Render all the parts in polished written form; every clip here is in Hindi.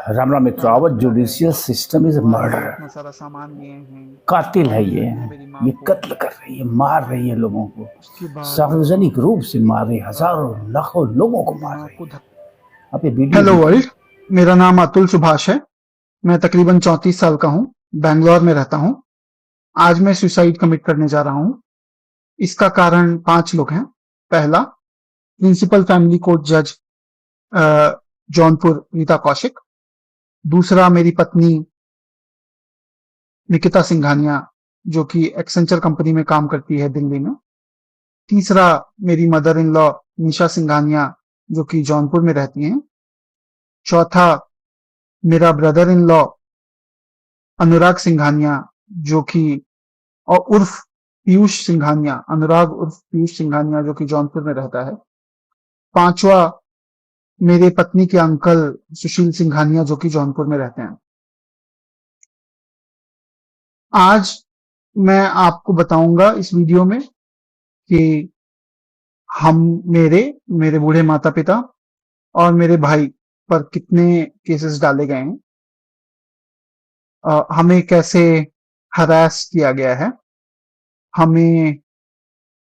राम राम मित्रों, खाना आवर मिला है, जुडिशियल सिस्टम इज भगवान ने मर्डर। इतना सारा सामान दिए हैं। कातिल है और ये। मेरी माँ ये को कत्ल कर रही है, मार रही है लोगों को। उसके बाद सार्वजनिक रूप से मार रही है, हजारों लाखों लोगों को मेरे मार माँ रही को है। आप ये वीडियो हेलो देखिए। वर्ल्ड। मेरा नाम अतुल सुभाष है। मैं तकरीबन 34 साल का हूँ। बैंगलोर में रहता हूँ। आज मैं सुसाइड कमिट करने जा रहा हूँ। इसका कारण 5 लोग हैं। पहला, प्रिंसिपल फैमिली कोर्ट जज जौनपुर रीता कौशिक। दूसरा, मेरी पत्नी निकिता सिंघानिया, जो कि एक्सेंचर कंपनी में काम करती है दिल्ली में। तीसरा, मेरी मदर इन लॉ निशा सिंघानिया, जो कि जौनपुर में रहती हैं। चौथा, मेरा ब्रदर इन लॉ अनुराग सिंघानिया, जो कि और उर्फ पीयूष सिंघानिया, अनुराग उर्फ पीयूष सिंघानिया, जो कि जौनपुर में रहता है। पांचवा, मेरे पत्नी के अंकल सुशील सिंघानिया, जो कि जौनपुर में रहते हैं। आज मैं आपको बताऊंगा इस वीडियो में कि हम मेरे मेरे बूढ़े माता पिता और मेरे भाई पर कितने केसेस डाले गए हैं। हमें कैसे हरास किया गया है, हमें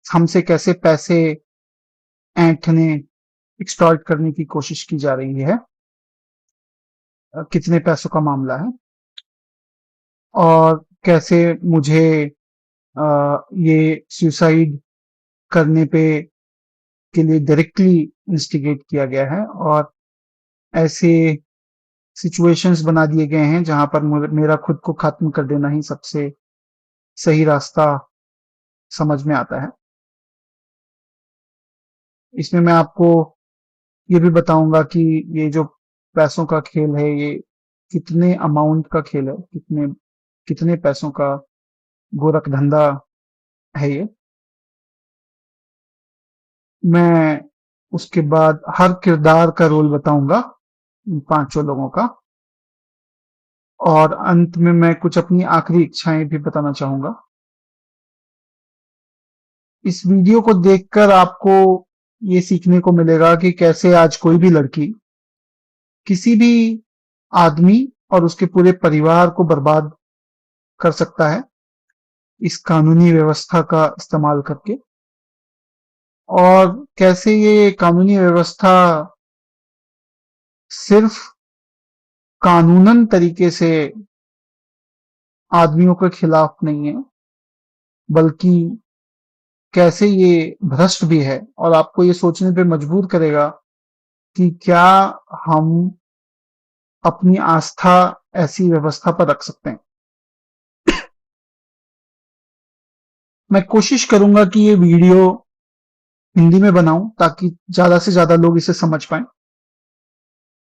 हमसे कैसे पैसे ऐंठने एक्सटॉर्ट करने की कोशिश की जा रही है, कितने पैसों का मामला है, और कैसे मुझे ये सुसाइड करने पे के लिए डायरेक्टली इंस्टिगेट किया गया है, और ऐसे सिचुएशंस बना दिए गए हैं जहां पर मेरा खुद को खत्म कर देना ही सबसे सही रास्ता समझ में आता है। इसमें मैं आपको ये भी बताऊंगा कि ये जो पैसों का खेल है, ये कितने अमाउंट का खेल है, कितने कितने पैसों का गोरख धंधा है ये। मैं उसके बाद हर किरदार का रोल बताऊंगा इन पांचों लोगों का, और अंत में मैं कुछ अपनी आखिरी इच्छाएं भी बताना चाहूंगा। इस वीडियो को देखकर आपको ये सीखने को मिलेगा कि कैसे आज कोई भी लड़की किसी भी आदमी और उसके पूरे परिवार को बर्बाद कर सकता है इस कानूनी व्यवस्था का इस्तेमाल करके, और कैसे ये कानूनी व्यवस्था सिर्फ कानूनन तरीके से आदमियों के खिलाफ नहीं है, बल्कि कैसे ये भ्रष्ट भी है, और आपको ये सोचने पे मजबूर करेगा कि क्या हम अपनी आस्था ऐसी व्यवस्था पर रख सकते हैं। मैं कोशिश करूंगा कि ये वीडियो हिंदी में बनाऊं ताकि ज्यादा से ज्यादा लोग इसे समझ पाएं,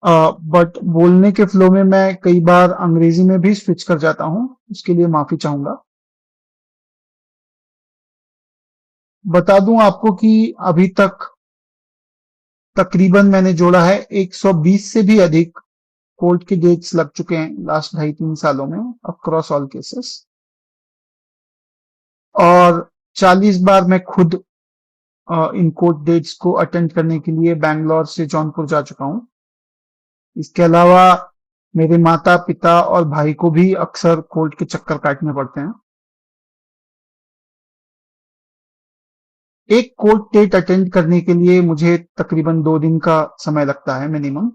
बट बोलने के फ्लो में मैं कई बार अंग्रेजी में भी स्विच कर जाता हूं, उसके लिए माफी चाहूंगा। बता दूं आपको कि अभी तक तकरीबन मैंने जोड़ा है 120 से भी अधिक कोर्ट के डेट्स लग चुके हैं लास्ट 2.5-3 सालों में, अक्रॉस ऑल केसेस। और 40 बार मैं खुद इन कोर्ट डेट्स को अटेंड करने के लिए बैंगलोर से जौनपुर जा चुका हूं। इसके अलावा मेरे माता पिता और भाई को भी अक्सर कोर्ट के चक्कर काटने पड़ते हैं। एक कोर्ट डेट अटेंड करने के लिए मुझे तकरीबन 2 दिन का समय लगता है मिनिमम।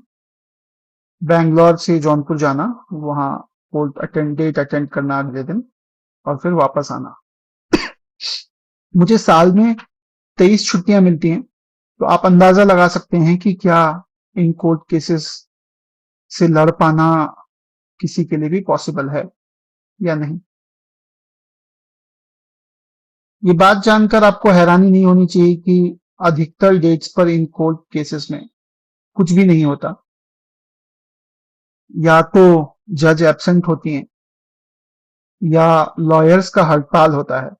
बैंगलोर से जौनपुर जाना, वहां कोर्ट डेट अटेंड करना अगले दिन, और फिर वापस आना। मुझे साल में 23 छुट्टियां मिलती हैं, तो आप अंदाजा लगा सकते हैं कि क्या इन कोर्ट केसेस से लड़ पाना किसी के लिए भी पॉसिबल है या नहीं। ये बात जानकर आपको हैरानी नहीं होनी चाहिए कि अधिकतर डेट्स पर इन कोर्ट केसेस में कुछ भी नहीं होता। या तो जज एब्सेंट होती हैं, या लॉयर्स का हड़ताल होता है,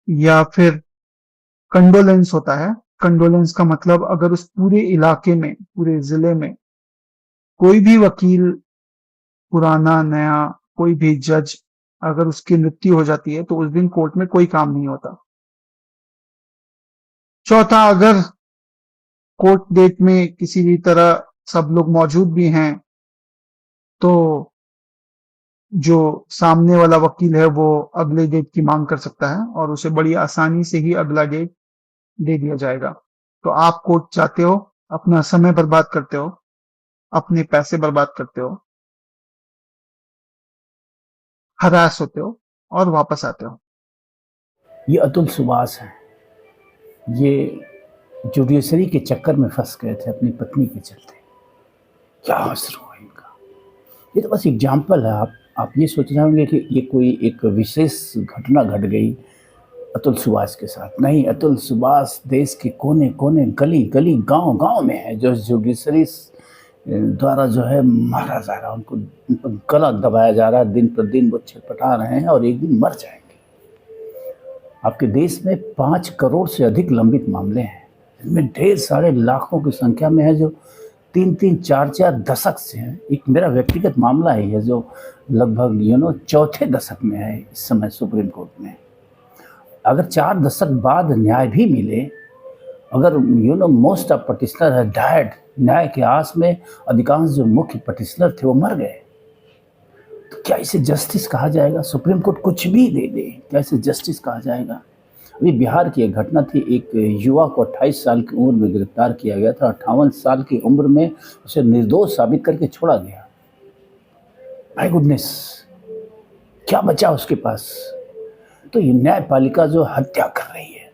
या फिर कंडोलेंस होता है। कंडोलेंस का मतलब, अगर उस पूरे इलाके में, पूरे जिले में कोई भी वकील, पुराना नया, कोई भी जज, अगर उसकी मृत्यु हो जाती है तो उस दिन कोर्ट में कोई काम नहीं होता। चौथा, अगर कोर्ट डेट में किसी भी तरह सब लोग मौजूद भी हैं तो जो सामने वाला वकील है वो अगले डेट की मांग कर सकता है और उसे बड़ी आसानी से ही अगला डेट दे दिया जाएगा। तो आप कोर्ट जाते हो, अपना समय बर्बाद करते हो, अपने पैसे बर्बाद करते हो, हरास होते हो और वापस आते हो। ये अतुल सुभाष है, ये जुडिशरी के चक्कर में फंस गए थे अपनी पत्नी के चलते। क्या असर हुआ इनका। ये तो बस एग्जाम्पल है। आप ये सोच रहे होंगे कि ये कोई एक विशेष घटना घट गई अतुल सुभाष के साथ। नहीं, अतुल सुभाष देश के कोने कोने, गली गली, गांव गांव में है, जो जुडिशरी द्वारा जो है मारा जा रहा है, उनको गला दबाया जा रहा है। दिन पर दिन वो छटपटा रहे हैं और एक दिन मर जाएंगे। आपके देश में 5 करोड़ से अधिक लंबित मामले हैं, इनमें ढेर सारे लाखों की संख्या में है जो 3-3, 4-4 दशक से हैं। एक मेरा व्यक्तिगत मामला है जो लगभग चौथे दशक में है इस समय सुप्रीम कोर्ट में। अगर 4 दशक बाद न्याय भी मिले, अगर मोस्ट ऑफ पटिशनर है डायड, न्याय के आस में अधिकांश जो मुख्य पटिशनर थे वो मर गए, तो क्या इसे जस्टिस कहा जाएगा? सुप्रीम कोर्ट कुछ भी दे दे, क्या इसे जस्टिस कहा जाएगा? अभी बिहार की एक घटना थी, एक युवा को 28 साल की उम्र में गिरफ्तार किया गया था। 58 साल की उम्र में उसे निर्दोष साबित करके छोड़ा गया। माय गुडनेस, क्या बचा उसके पास? तो ये न्यायपालिका जो हत्या कर रही है,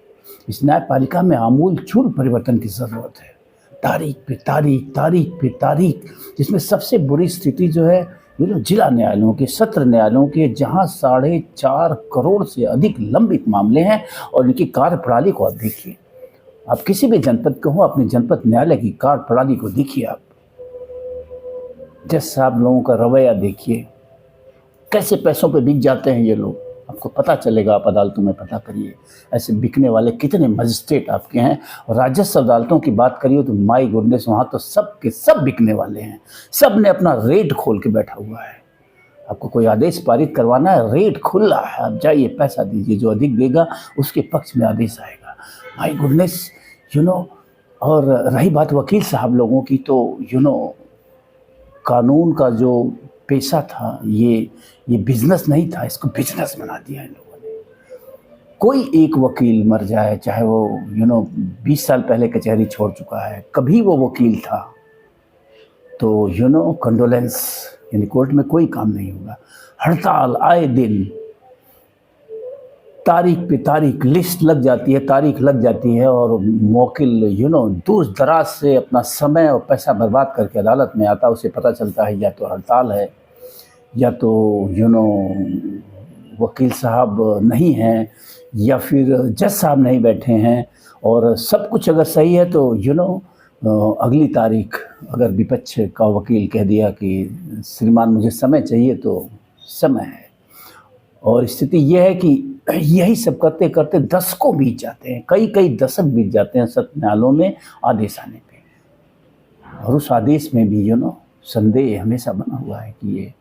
इस न्यायपालिका में आमूल चूल परिवर्तन की जरूरत है। तारीख पे तारीख, तारीख पे तारीख, जिसमें सबसे बुरी स्थिति जो है जिला न्यायालयों के, सत्र न्यायालयों के, जहां 4.5 करोड़ से अधिक लंबित मामले हैं। और इनकी कार्यप्रणाली को आप देखिए। आप किसी भी जनपद के हो, अपने जनपद न्यायालय की कार्यप्रणाली को देखिए। आप जज साहब लोगों का रवैया देखिए, कैसे पैसों पे बिक जाते हैं ये लोग। आपको पता चलेगा, आप अदालतों में पता करिए, ऐसे बिकने वाले कितने मजिस्ट्रेट आपके हैं। और राजस्व अदालतों की बात करिए तो माय गुडनेस, वहाँ तो सब के सब बिकने वाले हैं। सब ने अपना रेट खोल के बैठा हुआ है। आपको कोई आदेश पारित करवाना है, रेट खुला है, आप जाइए, पैसा दीजिए, जो अधिक देगा उसके पक्ष में आदेश आएगा। माय गुडनेस, और रही बात वकील साहब लोगों की, तो कानून का जो पेशा था, ये बिजनेस नहीं था, इसको बिजनेस बना दिया इन लोगों ने। कोई एक वकील मर जाए, चाहे वो 20 साल पहले कचहरी छोड़ चुका है, कभी वो वकील था, तो कंडोलेंस, यानी कोर्ट में कोई काम नहीं होगा। हड़ताल आए दिन, तारीख पे तारीख, लिस्ट लग जाती है, तारीख लग जाती है, और वकील दूर दराज से अपना समय और पैसा बर्बाद करके अदालत में आता। उसे पता चलता है या तो हड़ताल है, या तो वकील साहब नहीं हैं, या फिर जज साहब नहीं बैठे हैं। और सब कुछ अगर सही है तो अगली तारीख, अगर विपक्ष का वकील कह दिया कि श्रीमान मुझे समय चाहिए, तो समय है। और स्थिति यह है कि यही सब करते करते दशकों बीत जाते हैं, कई दशक बीत जाते हैं सत्र न्यायालयों में आदेश आने पे। और उस आदेश में भी संदेह हमेशा बना हुआ है कि ये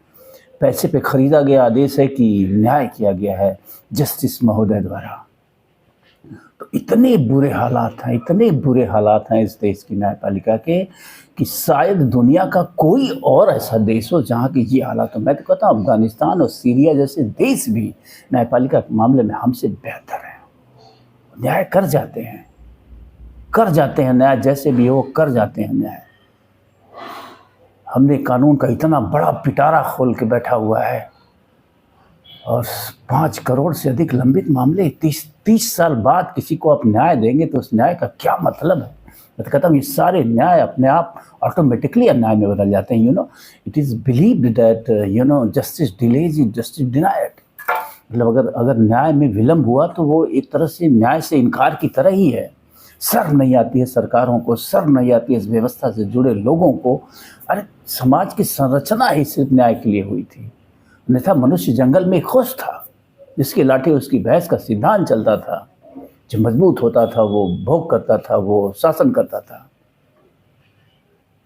पैसे पे खरीदा गया आदेश है कि न्याय किया गया है जस्टिस महोदय द्वारा। तो इतने बुरे हालात हैं इस देश की न्यायपालिका के कि शायद दुनिया का कोई और ऐसा देश हो जहाँ की ये हालात हो। मैं तो कहता हूँ अफगानिस्तान और सीरिया जैसे देश भी न्यायपालिका के मामले में हमसे बेहतर हैं। न्याय कर जाते हैं न्याय, जैसे भी हो कर जाते हैं न्याय। हमने कानून का इतना बड़ा पिटारा खोल के बैठा हुआ है, और 5 करोड़ से अधिक लंबित मामले, 30 साल बाद किसी को आप न्याय देंगे तो उस न्याय का क्या मतलब है? मैं तो कहता हूँ ये सारे न्याय अपने आप ऑटोमेटिकली अन्याय में बदल जाते हैं। It is believed that justice delays is justice denied. मतलब अगर न्याय में विलम्ब हुआ तो वो एक तरह से न्याय से इनकार की तरह ही है। शर्म नहीं आती है सरकारों को, शर्म नहीं आती है इस व्यवस्था से जुड़े लोगों को। अरे समाज की संरचना ही सिर्फ न्याय के लिए हुई थी, अन्यथा मनुष्य जंगल में खुश था। जिसकी लाठी उसकी भैंस का सिद्धांत चलता था, जो मजबूत होता था वो भोग करता था, वो शासन करता था।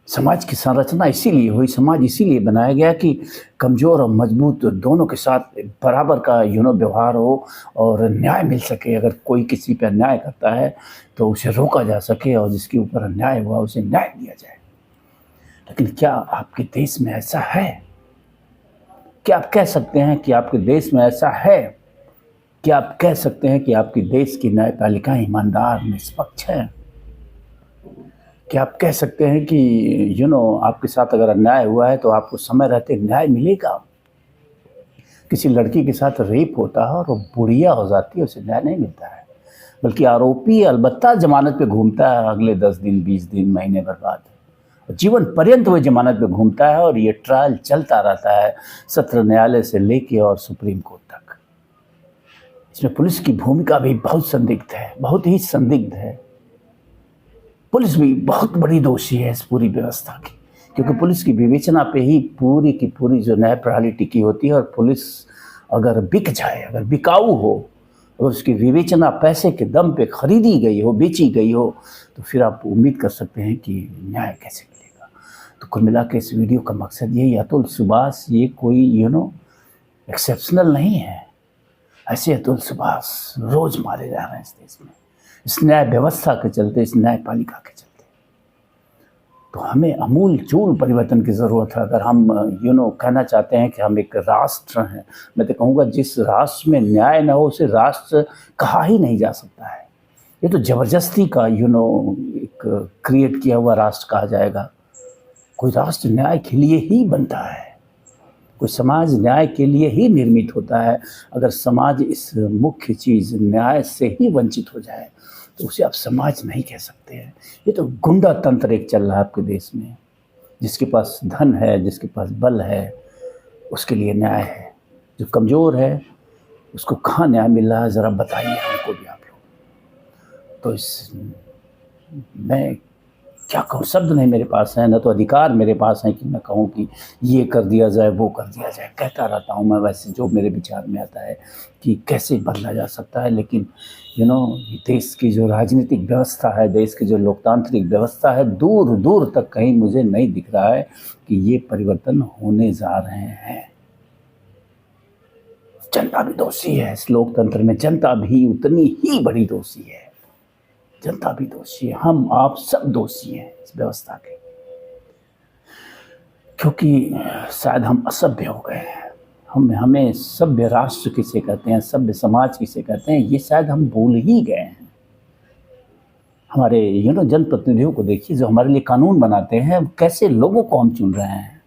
समाज की संरचना इसीलिए हुई, समाज इसीलिए बनाया गया कि कमज़ोर और मजबूत दोनों के साथ बराबर का व्यवहार हो और न्याय मिल सके। अगर कोई किसी पर अन्याय करता है तो उसे रोका जा सके, और जिसके ऊपर अन्याय हुआ उसे न्याय दिया जाए। लेकिन क्या आपके देश में ऐसा है? क्या आप कह सकते हैं कि आपके देश में ऐसा है? क्या आप कह सकते हैं कि आपके देश की न्यायपालिका ईमानदार, निष्पक्ष है? क्या आप कह सकते हैं कि आपके साथ अगर अन्याय हुआ है तो आपको समय रहते न्याय मिलेगा? किसी लड़की के साथ रेप होता है और वो बुढ़िया हो जाती है, उसे न्याय नहीं मिलता है, बल्कि आरोपी अलबत्ता जमानत पे घूमता है अगले 10 दिन, 20 दिन, महीने भर बाद। जीवन पर्यंत वो जमानत पे घूमता है और ये ट्रायल चलता रहता है सत्र न्यायालय से लेके और सुप्रीम कोर्ट तक। इसमें पुलिस की भूमिका भी बहुत संदिग्ध है, बहुत ही संदिग्ध है। पुलिस भी बहुत बड़ी दोषी है इस पूरी व्यवस्था की, क्योंकि पुलिस की विवेचना पे ही पूरी की पूरी जो न्याय प्रणाली टिकी होती है। और पुलिस अगर बिक जाए, अगर बिकाऊ हो और उसकी विवेचना पैसे के दम पे खरीदी गई हो, बेची गई हो, तो फिर आप उम्मीद कर सकते हैं कि न्याय कैसे मिलेगा। तो कुल मिला के इस वीडियो का मकसद यही, अतुल सुभाष ये कोई एक्सेप्शनल नहीं है। ऐसे अतुल सुभाष रोज मारे जा रहे हैं इस देश में, इस न्याय व्यवस्था के चलते, इस न्यायपालिका के चलते। तो हमें अमूल चूल परिवर्तन की ज़रूरत है। अगर हम कहना चाहते हैं कि हम एक राष्ट्र हैं, मैं तो कहूँगा जिस राष्ट्र में न्याय न हो उसे राष्ट्र कहा ही नहीं जा सकता है। ये तो ज़बरदस्ती का एक क्रिएट किया हुआ राष्ट्र कहा जाएगा। कोई राष्ट्र न्याय के लिए ही बनता है, कोई समाज न्याय के लिए ही निर्मित होता है। अगर समाज इस मुख्य चीज़ न्याय से ही वंचित हो जाए तो उसे आप समाज नहीं कह सकते हैं। ये तो गुंडा तंत्र एक चल रहा है आपके देश में। जिसके पास धन है, जिसके पास बल है, उसके लिए न्याय है। जो कमज़ोर है उसको कहाँ न्याय मिल रहा है, ज़रा बताइए हमको भी आप लोग। तो मैं क्या कहूँ, शब्द नहीं मेरे पास है, न तो अधिकार मेरे पास है कि मैं कहूँ कि ये कर दिया जाए, वो कर दिया जाए। कहता रहता हूँ मैं वैसे जो मेरे विचार में आता है कि कैसे बदला जा सकता है। लेकिन देश की जो राजनीतिक व्यवस्था है, देश की जो लोकतांत्रिक व्यवस्था है, दूर दूर तक कहीं मुझे नहीं दिख रहा है कि ये परिवर्तन होने जा रहे हैं। जनता भी दोषी है इस लोकतंत्र में, जनता भी उतनी ही बड़ी दोषी है। जनता भी दोषी है, हम आप सब दोषी हैं इस व्यवस्था के, क्योंकि शायद हम असभ्य हो गए हैं। हमें सभ्य राष्ट्र किसे कहते हैं, सभ्य समाज किसे कहते हैं, ये शायद हम भूल ही गए हैं। हमारे जनप्रतिनिधियों को देखिए जो हमारे लिए कानून बनाते हैं, कैसे लोगों को हम चुन रहे हैं,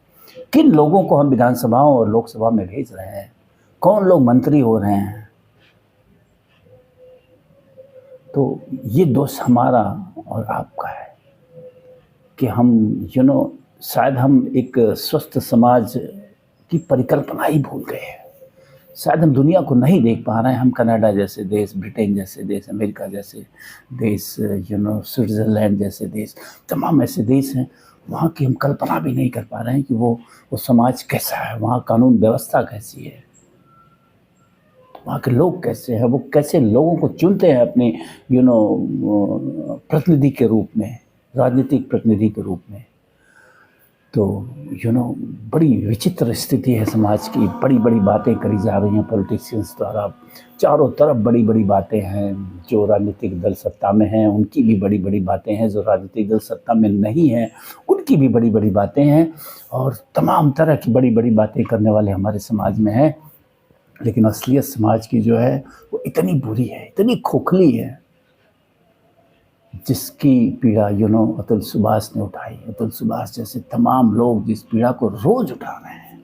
किन लोगों को हम विधानसभाओं और लोकसभा में भेज रहे हैं, कौन लोग मंत्री हो रहे हैं। तो ये दोष हमारा और आपका है कि हम शायद हम एक स्वस्थ समाज की परिकल्पना ही भूल गए हैं। शायद हम दुनिया को नहीं देख पा रहे हैं। हम कनाडा जैसे देश, ब्रिटेन जैसे देश, अमेरिका जैसे देश, स्विट्ज़रलैंड जैसे देश, तमाम ऐसे देश हैं, वहाँ की हम कल्पना भी नहीं कर पा रहे हैं कि वो समाज कैसा है, वहाँ कानून व्यवस्था कैसी है, वहाँ के लोग कैसे हैं, वो कैसे लोगों को चुनते हैं अपने प्रतिनिधि के रूप में, राजनीतिक प्रतिनिधि के रूप में। तो बड़ी विचित्र स्थिति है समाज की। बड़ी बड़ी बातें करी जा रही हैं पॉलिटिशियंस द्वारा, चारों तरफ बड़ी बड़ी बातें हैं। जो राजनीतिक दल सत्ता में हैं उनकी भी बड़ी बड़ी बातें हैं, जो राजनीतिक दल सत्ता में नहीं हैं उनकी भी बड़ी बड़ी बातें हैं, और तमाम तरह की बड़ी बड़ी बातें करने वाले हमारे समाज में हैं। लेकिन असलियत समाज की जो है वो इतनी बुरी है, इतनी खोखली है, जिसकी पीड़ा अतुल सुभाष ने उठाई। अतुल सुभाष जैसे तमाम लोग जिस पीड़ा को रोज उठा रहे हैं,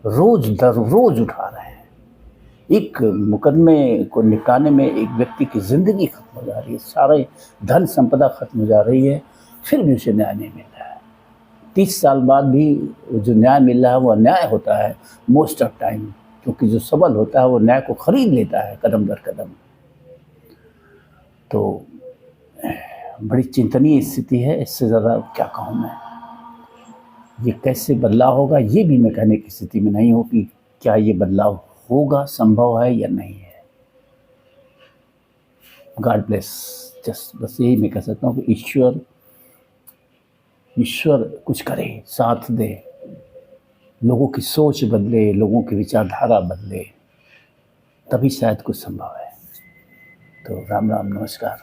रोज दर रोज उठा रहे हैं। एक मुकदमे को निपटाने में एक व्यक्ति की ज़िंदगी खत्म हो जा रही है, सारे धन संपदा खत्म हो जा रही है, फिर भी उसे न्याय नहीं मिल रहा है। 30 साल बाद भी जो न्याय मिल रहा है वो अन्याय होता है मोस्ट ऑफ टाइम, क्योंकि जो सबल होता है वो न्याय को खरीद लेता है कदम दर कदम। तो बड़ी चिंतनीय स्थिति है। इससे ज़्यादा क्या कहूँ मैं। ये कैसे बदलाव होगा ये भी मैं कहने की स्थिति में नहीं हूँ कि क्या ये बदलाव होगा, संभव है या नहीं है। God bless. जस्ट बस यही मैं कह सकता हूँ कि ईश्वर कुछ करे, साथ दे, लोगों की सोच बदले, लोगों की विचारधारा बदले, तभी शायद कुछ संभव है। तो राम राम, नमस्कार।